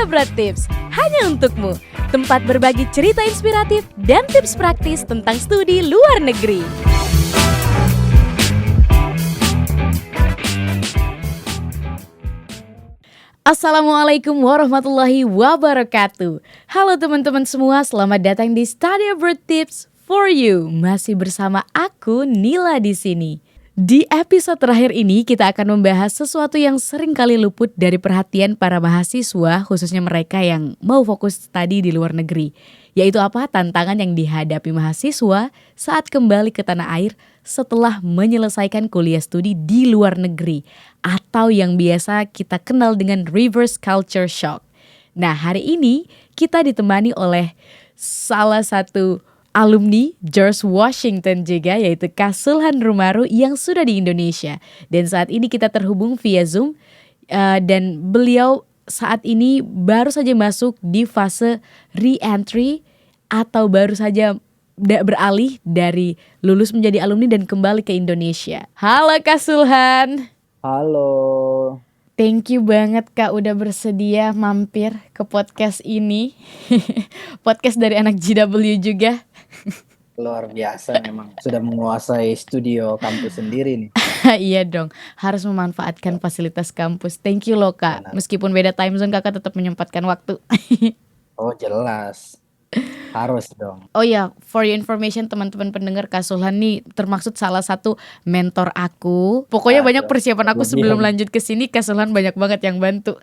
Berat Tips, hanya untukmu. Tempat berbagi cerita inspiratif dan tips praktis tentang studi luar negeri. Assalamualaikum warahmatullahi wabarakatuh. Halo teman-teman semua, selamat datang di Study Abroad Tips for You. Masih bersama aku Nila di sini. Di episode terakhir ini kita akan membahas sesuatu yang sering kali luput dari perhatian para mahasiswa, khususnya mereka yang mau fokus studi di luar negeri. Yaitu apa? Tantangan yang dihadapi mahasiswa saat kembali ke tanah air setelah menyelesaikan kuliah studi di luar negeri. Atau yang biasa kita kenal dengan reverse culture shock. Nah, hari ini kita ditemani oleh salah satu alumni George Washington juga, yaitu Kak Sulhan Rumaru yang sudah di Indonesia. Dan saat ini kita terhubung via Zoom dan beliau saat ini baru saja masuk di fase re-entry atau baru saja beralih dari lulus menjadi alumni dan kembali ke Indonesia. Halo Kak Sulhan. Halo. Thank you banget Kak udah bersedia mampir ke podcast ini. Podcast dari anak GW juga. Luar biasa memang. Sudah menguasai studio kampus sendiri nih. Iya dong, harus memanfaatkan fasilitas kampus. Thank you loh Kak. Benar. Meskipun beda time zone Kakak tetap menyempatkan waktu. Oh jelas. Harus dong. Oh ya, for your information teman-teman pendengar, Kak Sulhan nih termaksud salah satu mentor aku. Pokoknya banyak persiapan aku sebelum lanjut ke sini, Kak Sulhan banyak banget yang bantu.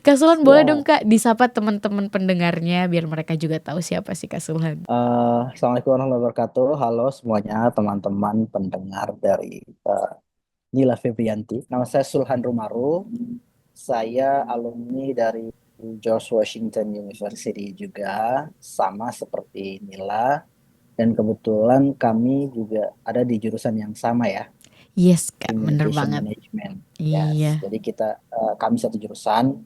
Kak Sulhan boleh dong Kak disapa teman-teman pendengarnya biar mereka juga tahu siapa sih Kak Sulhan. Assalamualaikum warahmatullahi wabarakatuh. Halo semuanya teman-teman pendengar dari Nila Febrianti. Nama saya Sulhan Rumaru. Saya alumni dari George Washington University juga, sama seperti Nila. Dan kebetulan kami juga ada di jurusan yang sama ya. Yes Kak, bener Communication banget. Management. Iya. Yes. Jadi kami satu jurusan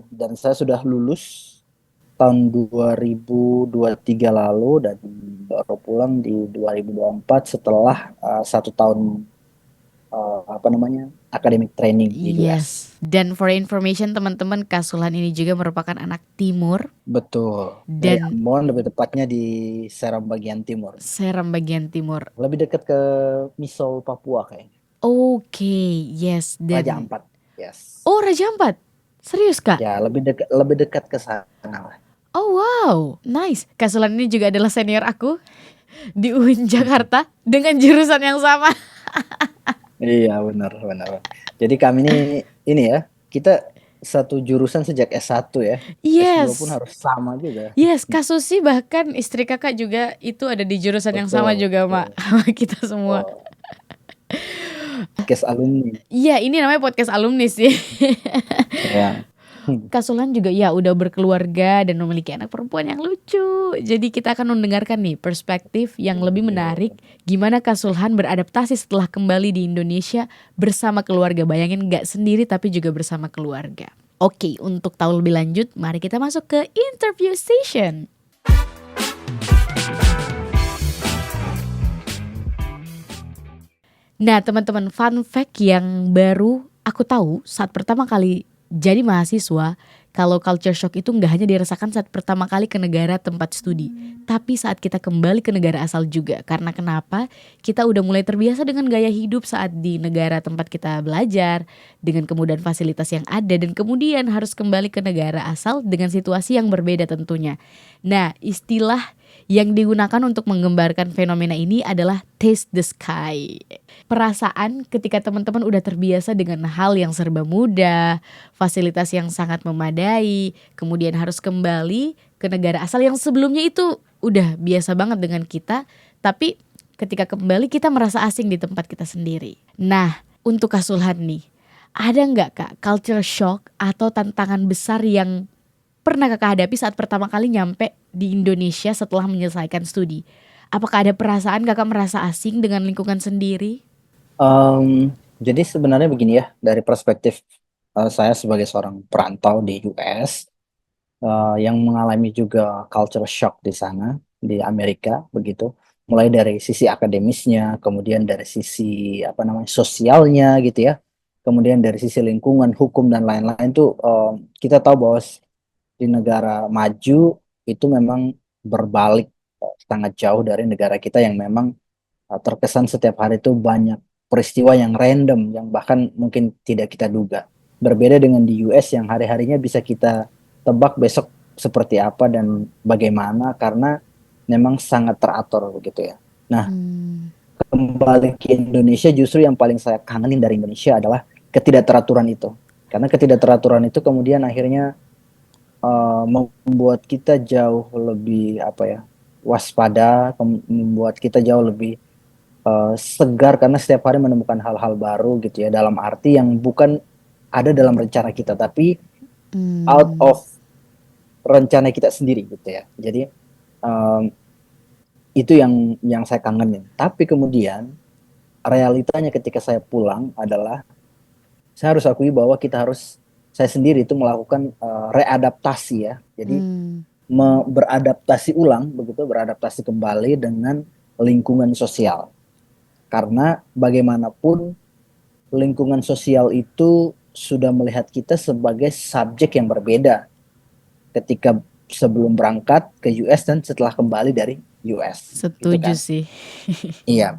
dan saya sudah lulus tahun 2023 lalu dan baru pulang di 2024 setelah 1 tahun academic training di US. Yes. Dan for information teman-teman, Kak Sulhan ini juga merupakan anak timur. Betul. Dari Dan Ambon, lebih tepatnya di Seram bagian timur. Seram bagian timur. Lebih dekat ke Misol, Papua kayaknya. Oke, yes. Raja Ampat. Yes. Oh, Raja Ampat. Serius Kak? Ya, lebih dekat ke sana lah. Oh wow, nice. Kak Sulhan ini juga adalah senior aku di UIN Jakarta dengan jurusan yang sama. Iya, benar. Jadi kami ini ya, kita satu jurusan sejak S1 ya. Yes. S2 pun harus sama juga. Yes, Kak Susi bahkan istri kakak juga itu ada di jurusan yang sama juga Mak. Kita semua. Podcast alumni. Iya, ini namanya podcast alumni sih. Ya. Kak Sulhan juga ya udah berkeluarga dan memiliki anak perempuan yang lucu. Jadi kita akan mendengarkan nih perspektif yang lebih menarik gimana Kak Sulhan beradaptasi setelah kembali di Indonesia bersama keluarga. Bayangin gak sendiri tapi juga bersama keluarga. Oke, untuk tahu lebih lanjut mari kita masuk ke interview session. Nah teman-teman, fun fact yang baru aku tahu saat pertama kali jadi mahasiswa, kalau culture shock itu nggak hanya dirasakan saat pertama kali ke negara tempat studi, tapi saat kita kembali ke negara asal juga. Karena kenapa? Kita udah mulai terbiasa dengan gaya hidup saat di negara tempat kita belajar, dengan kemudahan fasilitas yang ada, dan kemudian harus kembali ke negara asal dengan situasi yang berbeda tentunya. Nah, istilah yang digunakan untuk menggambarkan fenomena ini adalah taste the sky. Perasaan ketika teman-teman udah terbiasa dengan hal yang serba mudah, fasilitas yang sangat memadai, kemudian harus kembali ke negara asal yang sebelumnya itu udah biasa banget dengan kita, tapi ketika kembali kita merasa asing di tempat kita sendiri. Nah, untuk Kak Sulhan nih, ada nggak Kak culture shock atau tantangan besar yang pernah Kakak hadapi saat pertama kali nyampe di Indonesia setelah menyelesaikan studi? Apakah ada perasaan Kakak merasa asing dengan lingkungan sendiri? Jadi sebenarnya begini ya, dari perspektif saya sebagai seorang perantau di US yang mengalami juga culture shock di sana, di Amerika begitu. Mulai dari sisi akademisnya, kemudian dari sisi sosialnya gitu ya. kemudian dari sisi lingkungan, hukum dan lain-lain tuh kita tahu bahwa di negara maju itu memang berbalik sangat jauh dari negara kita yang memang terkesan setiap hari itu banyak peristiwa yang random yang bahkan mungkin tidak kita duga. Berbeda dengan di US yang hari-harinya bisa kita tebak besok seperti apa dan bagaimana karena memang sangat teratur begitu ya. Nah, Hmm. kembali ke Indonesia justru yang paling saya kangenin dari Indonesia adalah ketidakteraturan itu. Karena ketidakteraturan itu kemudian akhirnya membuat kita jauh lebih apa ya waspada, membuat kita jauh lebih segar karena setiap hari menemukan hal-hal baru gitu ya dalam arti yang bukan ada dalam rencana kita tapi out Hmm. of rencana kita sendiri gitu ya. Jadi um, itu yang saya kangenin. Tapi kemudian realitanya ketika saya pulang adalah saya harus akui bahwa kita harus saya sendiri itu melakukan readaptasi ya. Jadi Hmm. beradaptasi ulang begitu, beradaptasi kembali dengan lingkungan sosial. Karena bagaimanapun lingkungan sosial itu sudah melihat kita sebagai subjek yang berbeda ketika sebelum berangkat ke US dan setelah kembali dari US gitu Setuju kan. sih. Iya,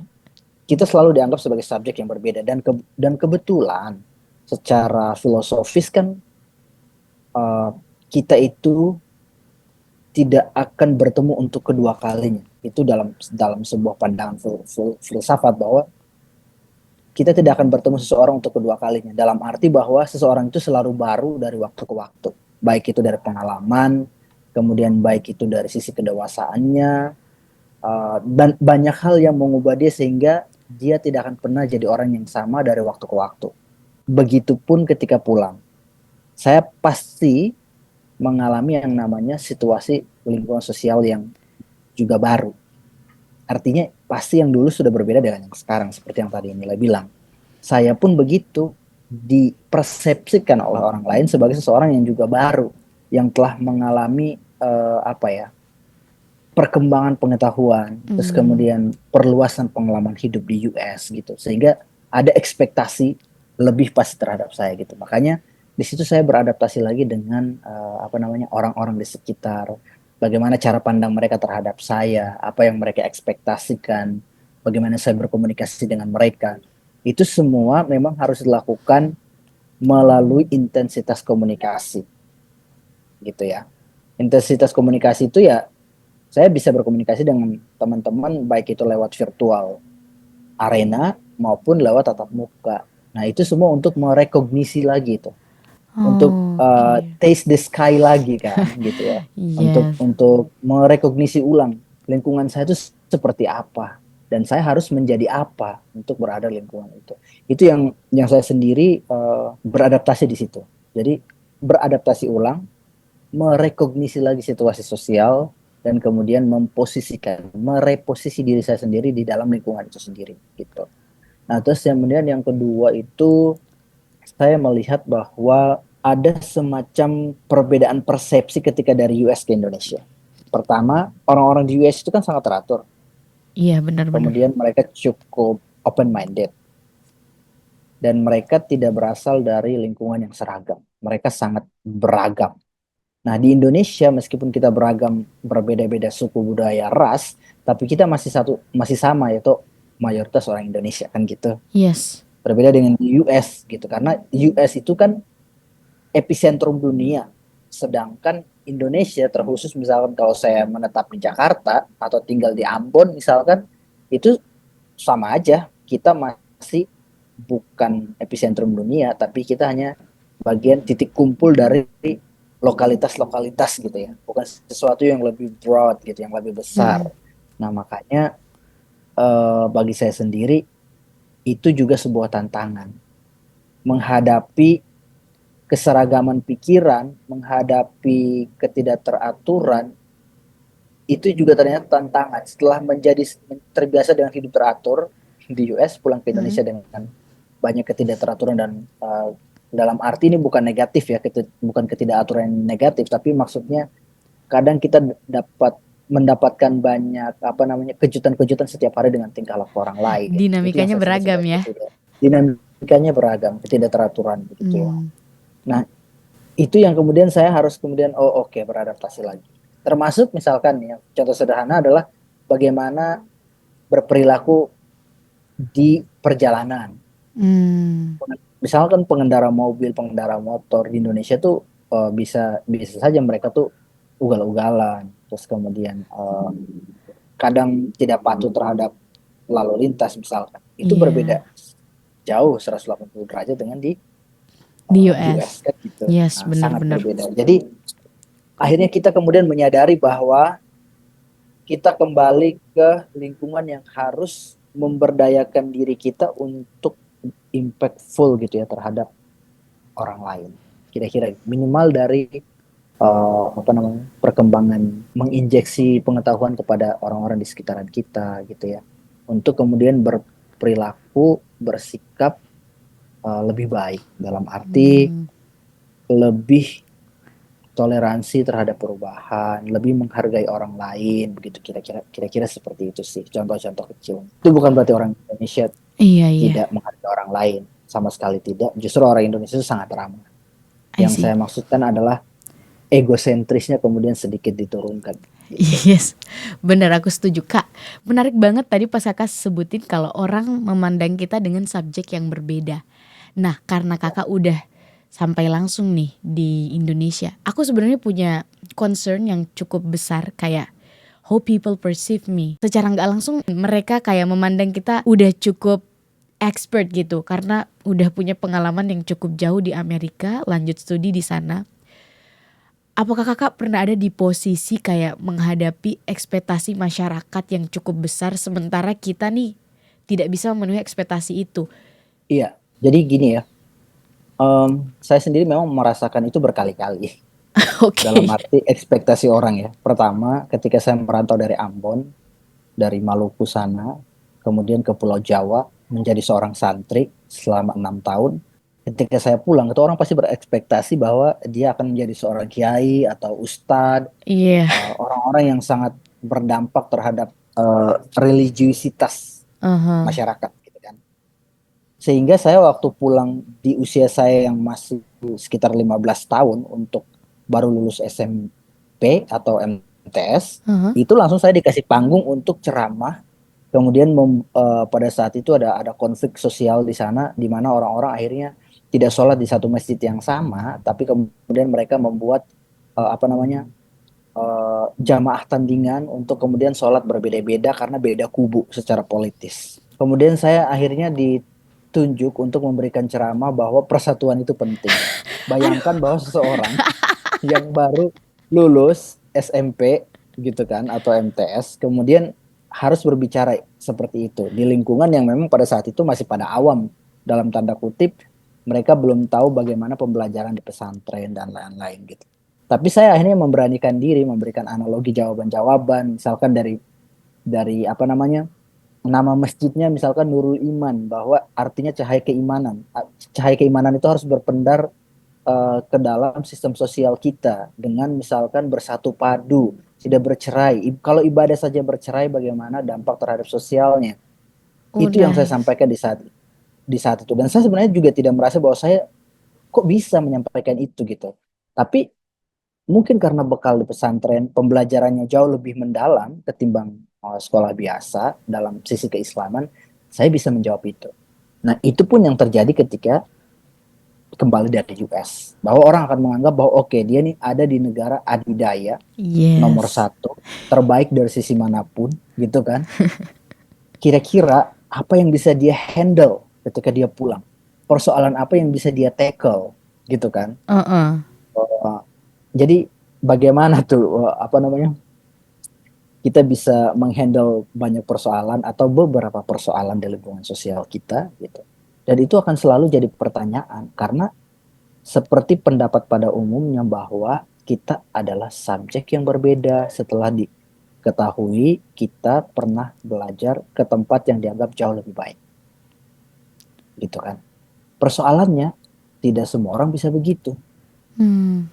kita selalu dianggap sebagai subjek yang berbeda dan kebetulan secara filosofis kan uh, kita itu tidak akan bertemu untuk kedua kalinya. Itu dalam dalam sebuah pandangan filsafat bahwa kita tidak akan bertemu seseorang untuk kedua kalinya. Dalam arti bahwa seseorang itu selalu baru dari waktu ke waktu. Baik itu dari pengalaman, kemudian baik itu dari sisi kedewasaannya, dan banyak hal yang mengubah dia sehingga dia tidak akan pernah jadi orang yang sama dari waktu ke waktu. Begitupun ketika pulang. Saya pasti mengalami yang namanya situasi lingkungan sosial yang juga baru. Artinya pasti yang dulu sudah berbeda dengan yang sekarang seperti yang tadi Nila bilang. Saya pun begitu dipersepsikan oleh orang lain sebagai seseorang yang juga baru yang telah mengalami apa ya perkembangan pengetahuan terus Hmm. kemudian perluasan pengalaman hidup di US gitu sehingga ada ekspektasi lebih pasti terhadap saya gitu makanya di situ saya beradaptasi lagi dengan apa namanya orang-orang di sekitar bagaimana cara pandang mereka terhadap saya apa yang mereka ekspektasikan bagaimana saya berkomunikasi dengan mereka itu semua memang harus dilakukan melalui intensitas komunikasi gitu ya. Intensitas komunikasi itu ya saya bisa berkomunikasi dengan teman-teman baik itu lewat virtual arena maupun lewat tatap muka. Nah, itu semua untuk merekognisi lagi itu. Untuk Oke. taste the sky lagi kan gitu ya. Untuk Iya. untuk merekognisi ulang lingkungan saya itu seperti apa dan saya harus menjadi apa untuk berada di lingkungan itu. Itu yang saya sendiri beradaptasi di situ. Jadi beradaptasi ulang merekognisi lagi situasi sosial dan kemudian memposisikan, mereposisi diri saya sendiri di dalam lingkungan itu sendiri gitu. Nah, terus kemudian yang kedua itu saya melihat bahwa ada semacam perbedaan persepsi ketika dari US ke Indonesia. Pertama, orang-orang di US itu kan sangat teratur. Iya, benar-benar. Kemudian mereka cukup open minded dan mereka tidak berasal dari lingkungan yang seragam. Mereka sangat beragam. Nah, di Indonesia meskipun kita beragam, berbeda-beda suku budaya, ras, tapi kita masih sama yaitu mayoritas orang Indonesia kan gitu. Yes. Berbeda dengan di US gitu karena US itu kan epicentrum dunia. Sedangkan Indonesia terkhusus misalkan kalau saya menetap di Jakarta atau tinggal di Ambon misalkan itu sama aja kita masih bukan epicentrum dunia tapi kita hanya bagian titik kumpul dari lokalitas-lokalitas gitu ya bukan sesuatu yang lebih broad gitu yang lebih besar. Mm-mm. Nah makanya bagi saya sendiri itu juga sebuah tantangan menghadapi keseragaman pikiran menghadapi ketidakteraturan itu juga ternyata tantangan setelah menjadi terbiasa dengan hidup teratur di US pulang ke Mm-mm. Indonesia dengan banyak ketidakteraturan dan dalam arti ini bukan negatif ya bukan ketidakaturan yang negatif tapi maksudnya kadang kita dapat mendapatkan banyak kejutan-kejutan setiap hari dengan tingkah laku orang lain itu yang Dinamikanya saya sebut beragam sebagai ya. ketidakteraturan dinamikanya beragam, ketidakteraturan begitu ya. Hmm. Nah, itu yang kemudian saya harus kemudian oke, beradaptasi lagi. Termasuk misalkan ya, contoh sederhana adalah bagaimana berperilaku di perjalanan. Hmm. Misalkan pengendara mobil, pengendara motor di Indonesia tuh bisa bisa saja mereka tuh ugal-ugalan, terus kemudian kadang tidak patuh terhadap lalu lintas misalkan. Itu Iya. berbeda jauh 180 derajat dengan di Di US US. kan gitu. Yes, Nah, sangat benar-benar. berbeda. Jadi akhirnya kita kemudian menyadari bahwa kita kembali ke lingkungan yang harus memberdayakan diri kita untuk impactful gitu ya terhadap orang lain. Kira-kira minimal dari apa namanya perkembangan menginjeksi pengetahuan kepada orang-orang di sekitaran kita gitu ya, untuk kemudian berperilaku bersikap lebih baik dalam arti Hmm. lebih toleransi terhadap perubahan, lebih menghargai orang lain, begitu kira-kira seperti itu sih contoh-contoh kecil. Itu bukan berarti orang Indonesia Iya, iya. tidak menghargai orang lain, sama sekali tidak. Justru orang Indonesia itu sangat ramah. I Yang see. saya maksudkan adalah egosentrisnya kemudian sedikit diturunkan gitu. Yes, benar aku setuju Kak. Menarik banget tadi pas Kakak sebutin kalau orang memandang kita dengan subjek yang berbeda. Nah, karena Kakak udah sampai langsung nih di Indonesia, aku sebenarnya punya concern yang cukup besar kayak how people perceive me. Secara nggak langsung mereka kayak memandang kita udah cukup expert gitu karena udah punya pengalaman yang cukup jauh di Amerika, lanjut studi di sana. Apakah kakak pernah ada di posisi kayak menghadapi ekspektasi masyarakat yang cukup besar sementara kita nih tidak bisa memenuhi ekspektasi itu? Iya, jadi gini ya, saya sendiri memang merasakan itu berkali-kali. Dalam Oke. arti ekspektasi orang ya. Pertama, ketika saya merantau dari Ambon, dari Maluku sana, kemudian ke Pulau Jawa, menjadi seorang santri selama 6 tahun. Ketika saya pulang, itu orang pasti berekspektasi bahwa dia akan menjadi seorang kiai atau ustadz, Iya. orang-orang yang sangat berdampak terhadap religiusitas Aha. masyarakat, gitu kan. Sehingga saya waktu pulang di usia saya yang masih sekitar 15 tahun untuk baru lulus SMP atau MTS, Aha. itu langsung saya dikasih panggung untuk ceramah. Kemudian pada saat itu ada konflik sosial di sana, di mana orang-orang akhirnya tidak sholat di satu masjid yang sama, tapi kemudian mereka membuat apa namanya jamaah tandingan untuk kemudian sholat berbeda-beda karena beda kubu secara politis. Kemudian saya akhirnya ditunjuk untuk memberikan ceramah bahwa persatuan itu penting. Bayangkan bahwa seseorang yang baru lulus SMP gitu kan atau MTS kemudian harus berbicara seperti itu di lingkungan yang memang pada saat itu masih pada awam, dalam tanda kutip, mereka belum tahu bagaimana pembelajaran di pesantren dan lain-lain gitu. Tapi saya akhirnya memberanikan diri memberikan analogi jawaban-jawaban, misalkan dari apa namanya, nama masjidnya misalkan Nurul Iman, bahwa artinya cahaya keimanan. Cahaya keimanan itu harus berpendar ke dalam sistem sosial kita dengan misalkan bersatu padu, tidak bercerai. Kalau ibadah saja bercerai, bagaimana dampak terhadap sosialnya? Oh, Itu yang saya nice. sampaikan di saat itu. Dan saya sebenarnya juga tidak merasa bahwa saya kok bisa menyampaikan itu gitu. Tapi mungkin karena bekal di pesantren pembelajarannya jauh lebih mendalam ketimbang sekolah biasa dalam sisi keislaman, saya bisa menjawab itu. Nah, itu pun yang terjadi ketika kembali dari US, bahwa orang akan menganggap bahwa oke, dia nih ada di negara adidaya nomor Yes. satu, terbaik dari sisi manapun gitu kan. Kira-kira apa yang bisa dia handle ketika dia pulang, persoalan apa yang bisa dia tackle gitu kan. Uh-uh. Uh, jadi bagaimana tuh apa namanya, kita bisa menghandle banyak persoalan atau beberapa persoalan di lingkungan sosial kita gitu. Dan itu akan selalu jadi pertanyaan karena seperti pendapat pada umumnya bahwa kita adalah subjek yang berbeda setelah diketahui kita pernah belajar ke tempat yang dianggap jauh lebih baik. Gitu kan. Persoalannya tidak semua orang bisa begitu. Hmm.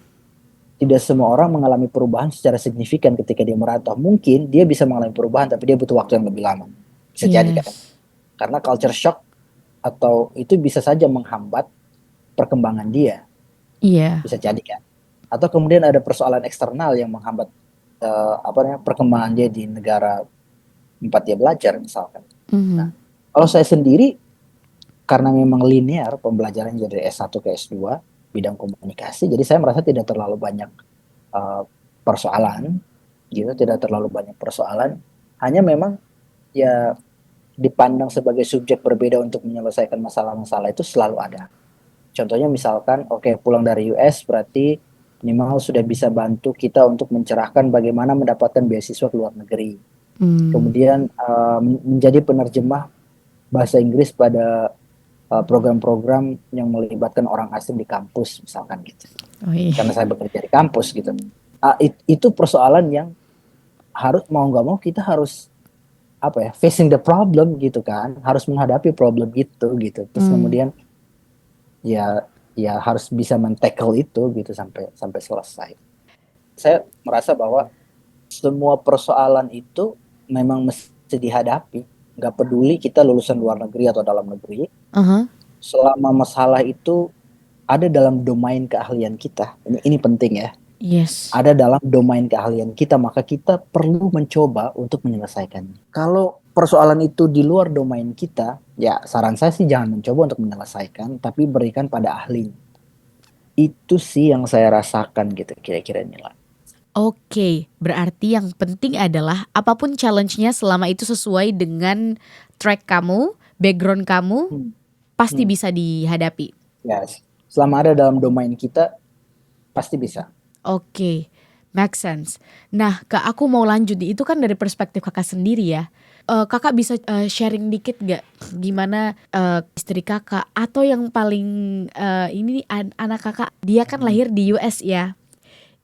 Tidak semua orang mengalami perubahan secara signifikan ketika dia merantau. Mungkin dia bisa mengalami perubahan tapi dia butuh waktu yang lebih lama. Bisa jadi kan. Yes. Karena culture shock atau itu bisa saja menghambat perkembangan dia, Iya. bisa jadi kan. Atau kemudian ada persoalan eksternal yang menghambat apa namanya perkembangan dia di negara tempat dia belajar misalkan. Nah, Mhm. kalau saya sendiri karena memang linear pembelajaran dari S1 ke S2 bidang komunikasi, jadi saya merasa tidak terlalu banyak uh, persoalan, gitu, tidak terlalu banyak persoalan. Hanya memang ya dipandang sebagai subjek berbeda untuk menyelesaikan masalah-masalah itu selalu ada. Contohnya misalkan, oke, pulang dari US berarti minimal sudah bisa bantu kita untuk mencerahkan bagaimana mendapatkan beasiswa ke luar negeri. Mmm. Kemudian menjadi penerjemah bahasa Inggris pada program-program yang melibatkan orang asing di kampus misalkan gitu. Oh iya. Karena saya bekerja di kampus gitu. Itu persoalan yang harus mau nggak mau kita harus apa ya facing the problem gitu kan, harus menghadapi problem gitu. Terus Mmm. kemudian ya ya harus bisa men-tackle itu gitu sampai sampai selesai. Saya merasa bahwa semua persoalan itu memang mesti dihadapi, nggak peduli kita lulusan luar negeri atau dalam negeri, Ah. selama masalah itu ada dalam domain keahlian kita. Ini penting ya. Yes. Ada dalam domain keahlian kita, maka kita perlu mencoba untuk menyelesaikannya. Kalau persoalan itu di luar domain kita, ya saran saya sih jangan mencoba untuk menyelesaikan, tapi berikan pada ahli. Itu sih yang saya rasakan gitu kira-kira nilai. Oke, berarti yang penting adalah apapun challenge-nya selama itu sesuai dengan track kamu, background kamu, Hmm. pasti Hmm. bisa dihadapi. Ya, selama ada dalam domain kita pasti bisa. Oke, make sense. Nah, Kak, aku mau lanjut nih, itu kan dari perspektif Kakak sendiri ya. Kakak bisa, sharing dikit nggak gimana, istri Kakak atau yang paling, ini nih anak Kakak, dia kan Hmm. lahir di US ya.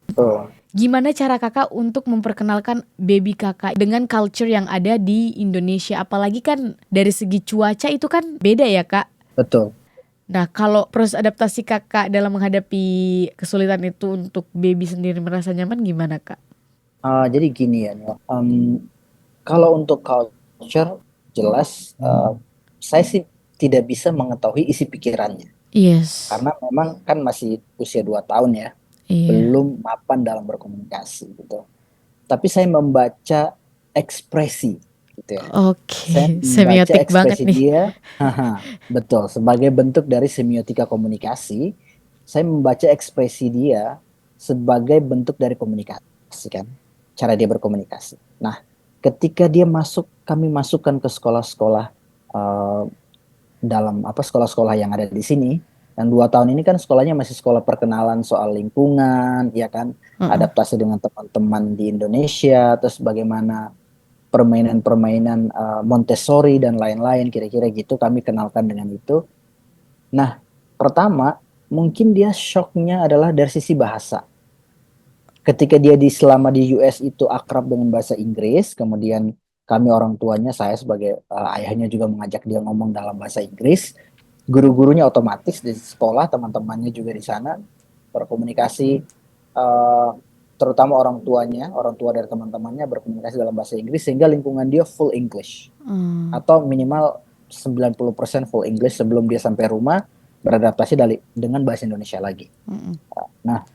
Betul. Gimana cara Kakak untuk memperkenalkan baby Kakak dengan culture yang ada di Indonesia? Apalagi kan dari segi cuaca itu kan beda ya, Kak. Betul. Nah, kalau proses adaptasi Kakak dalam menghadapi kesulitan itu untuk baby sendiri merasa nyaman gimana, Kak? Jadi gini ya, Nil. Kalau untuk culture jelas saya sih tidak bisa mengetahui isi pikirannya Yes. karena memang kan masih usia 2 tahun ya, Iya. belum mapan dalam berkomunikasi gitu. Tapi saya membaca ekspresi gitu ya. Saya Oke, membaca semiotik banget ekspresi nih. dia, haha, betul, sebagai bentuk dari semiotika komunikasi, saya membaca ekspresi dia sebagai bentuk dari komunikasi kan, cara dia berkomunikasi. Nah, ketika dia masuk, kami masukkan ke sekolah-sekolah eh, dalam apa sekolah-sekolah yang ada di sini. Dan 2 tahun ini kan sekolahnya masih sekolah perkenalan soal lingkungan, ya kan, Heeh. adaptasi dengan teman-teman di Indonesia, terus bagaimana permainan-permainan Montessori dan lain-lain, kira-kira gitu kami kenalkan dengan itu. Nah, pertama mungkin dia shocknya adalah dari sisi bahasa. Ketika dia selama di US itu akrab dengan bahasa Inggris, kemudian kami orang tuanya, saya sebagai ayahnya juga mengajak dia ngomong dalam bahasa Inggris, guru-gurunya otomatis di sekolah, teman-temannya juga di sana berkomunikasi, eh, terutama orang tua dari teman-temannya berkomunikasi dalam bahasa Inggris sehingga lingkungan dia full English Mmm. atau minimal 90% full English sebelum dia sampai rumah beradaptasi dengan bahasa Indonesia lagi. Mhm. Nah,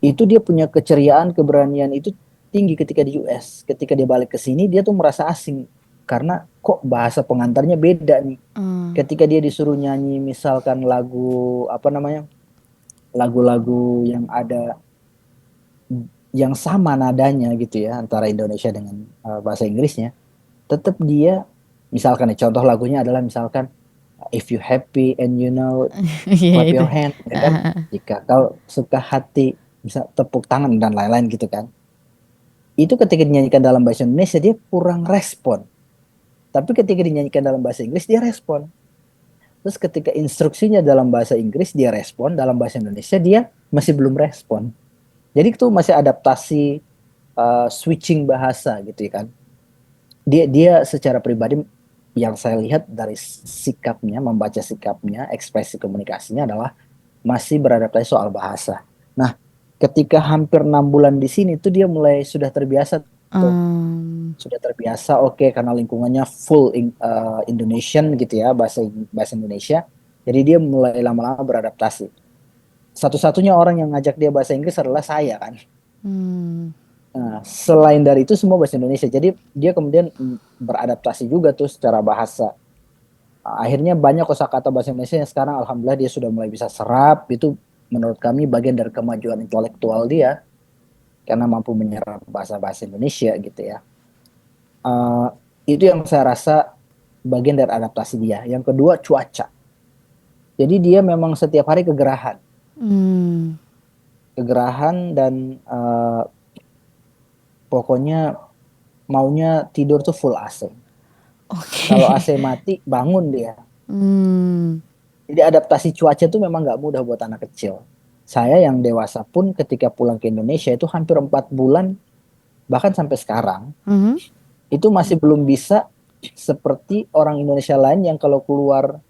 itu dia punya keceriaan, keberanian itu tinggi ketika di US. Ketika dia balik ke sini, dia tuh merasa asing karena kok bahasa pengantarnya beda nih. Mmm. Ketika dia disuruh nyanyi misalkan lagu apa namanya, lagu-lagu yang ada yang sama nadanya gitu ya antara Indonesia dengan bahasa Inggrisnya, tetap dia misalkan nih contoh lagunya adalah misalkan if you happy and you know Iya clap itu. your hand, ya kan? Heeh heeh. Jika kau suka hati bisa tepuk tangan dan lain-lain gitu kan. Itu ketika dinyanyikan dalam bahasa Indonesia dia kurang respon. Tapi ketika dinyanyikan dalam bahasa Inggris dia respon. Terus ketika instruksinya dalam bahasa Inggris dia respon, dalam bahasa Indonesia dia masih belum respon. Jadi itu masih adaptasi switching bahasa gitu ya kan. Dia dia secara pribadi yang saya lihat dari sikapnya, membaca sikapnya, ekspresi komunikasinya adalah masih beradaptasi soal bahasa. Nah, ketika hampir 6 bulan di sini tuh dia mulai sudah terbiasa Sudah terbiasa, oke, karena lingkungannya full Indonesian gitu ya, bahasa bahasa Indonesia. Jadi dia mulai lama-lama beradaptasi. Satu-satunya orang yang ngajak dia bahasa Inggris adalah saya kan. Hmm. Nah, selain dari itu semua bahasa Indonesia. Jadi dia kemudian beradaptasi juga tuh secara bahasa. Akhirnya banyak kosakata bahasa Indonesia yang sekarang alhamdulillah dia sudah mulai bisa serap. Itu menurut kami bagian dari kemajuan intelektual dia karena mampu menyerap bahasa-bahasa Indonesia gitu ya. Eh, itu yang saya rasa bagian dari adaptasi dia. Yang kedua cuaca. Jadi dia memang setiap hari kegerahan, Hmm. dan pokoknya maunya tidur tuh full AC. Kalau Oke. AC mati bangun dia. Hmm. Jadi adaptasi cuaca tuh memang nggak mudah buat anak kecil. Saya yang dewasa pun ketika pulang ke Indonesia itu hampir 4 bulan, bahkan sampai sekarang Mhm. itu masih belum bisa seperti orang Indonesia lain yang kalau keluar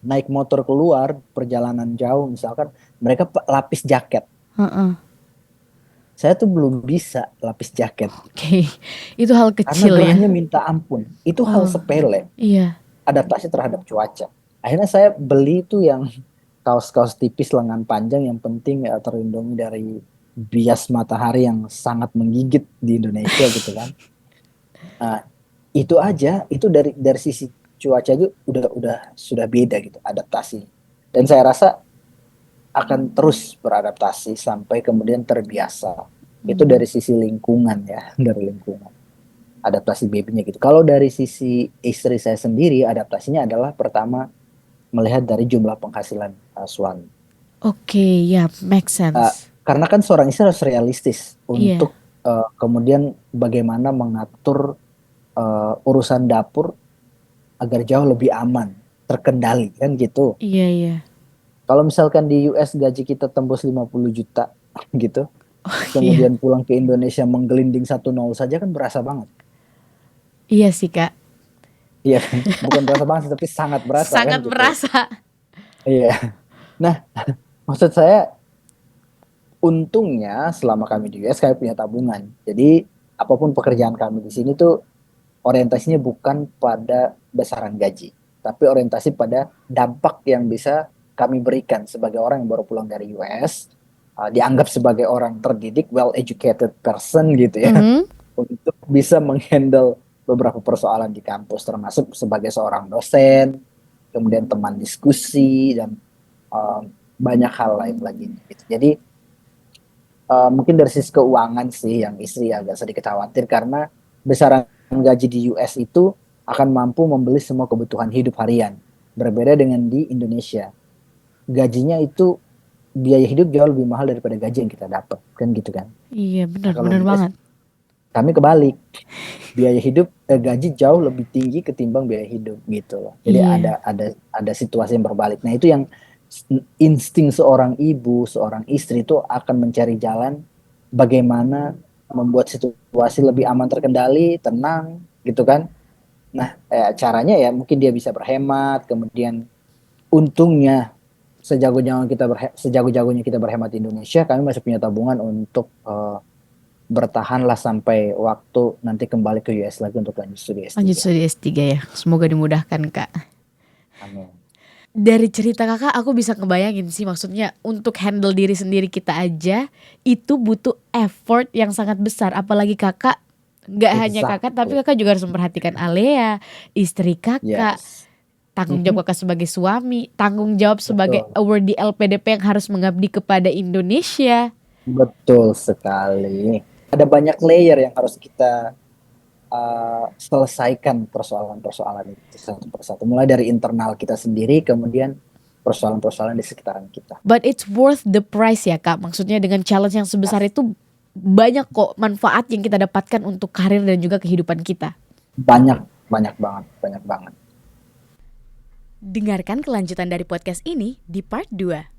naik motor keluar perjalanan jauh misalkan mereka lapis jaket. Heeh. Saya tuh belum bisa lapis jaket Oke. Itu hal karena kecil ya. gerahnya minta ampun. Itu hal Oh, sepele, iya. adaptasi terhadap cuaca. Akhirnya saya beli tuh yang kaos-kaos tipis lengan panjang yang penting ya, terlindungi dari bias matahari yang sangat menggigit di Indonesia gitu kan. Nah, itu aja itu dari sisi cuaca itu udah sudah beda gitu adaptasi. Dan saya rasa akan terus beradaptasi sampai kemudian terbiasa. Itu Hmm. dari sisi lingkungan ya, dari lingkungan. Adaptasi babynya gitu. Kalau dari sisi istri saya sendiri, adaptasinya adalah pertama melihat dari jumlah penghasilan suami. Oke, ya, make Uh, sense. karena kan seorang istri harus realistis Iya. untuk kemudian bagaimana mengatur urusan dapur agar jauh lebih aman, terkendali kan gitu. Iya, iya. Kalau misalkan di US gaji kita tembus 50 juta gitu, Iya. kemudian pulang ke Indonesia menggelinding 1-0 saja kan berasa banget. Iya sih, Kak. Iya kan? Bukan berasa banget sih, tapi sangat berasa kan Sangat gitu. merasa. Iya. Nah, maksud saya untungnya selama kami di US kami punya tabungan. Jadi apapun pekerjaan kami di sini tuh orientasinya bukan pada besaran gaji, tapi orientasi pada dampak yang bisa kami berikan sebagai orang yang baru pulang dari US, dianggap sebagai orang terdidik, well educated person gitu ya, Mhm. untuk bisa menghandle beberapa persoalan di kampus termasuk sebagai seorang dosen, kemudian teman diskusi dan uh, banyak hal lain lagi gitu. Jadi mungkin dari sisi keuangan sih yang istri agak sedikit khawatir karena besaran gaji di US itu akan mampu membeli semua kebutuhan hidup harian. Berbeda dengan di Indonesia. Gajinya itu biaya hidup jauh lebih mahal daripada gaji yang kita dapat, kan gitu kan. Iya, Nah, benar kalau benar di US banget. kami kebalik. Biaya hidup gaji jauh lebih tinggi ketimbang biaya hidup gitu loh. Jadi Iya. ada situasi yang berbalik. Nah, itu yang insting seorang ibu, seorang istri itu akan mencari jalan bagaimana membuat situasi lebih aman terkendali, tenang gitu kan. Nah, caranya ya mungkin dia bisa berhemat, kemudian untungnya sejago-jagonya kita berhemat di Indonesia, kami masih punya tabungan untuk bertahanlah sampai waktu nanti kembali ke US lagi untuk lanjut studi Lanjut S3. studi S3 ya. Semoga dimudahkan, Kak. Amin. Dari cerita kakak aku bisa ngebayangin sih, maksudnya untuk handle diri sendiri kita aja itu butuh effort yang sangat besar, apalagi kakak nggak hanya kakak tapi Exactly. kakak juga harus memperhatikan Alea, istri kakak, Yes. tanggung Mhm. jawab kakak sebagai suami, tanggung jawab sebagai Betul. award di LPDP yang harus mengabdi kepada Indonesia. Betul sekali. Ada banyak layer yang harus kita selesaikan persoalan-persoalan itu satu persatu. Mulai dari internal kita sendiri, kemudian persoalan-persoalan di sekitaran kita. But it's worth the price ya kak, maksudnya dengan challenge yang sebesar itu banyak kok manfaat yang kita dapatkan untuk karir dan juga kehidupan kita. Banyak, banyak banget, banyak banget. Dengarkan kelanjutan dari podcast ini di part 2.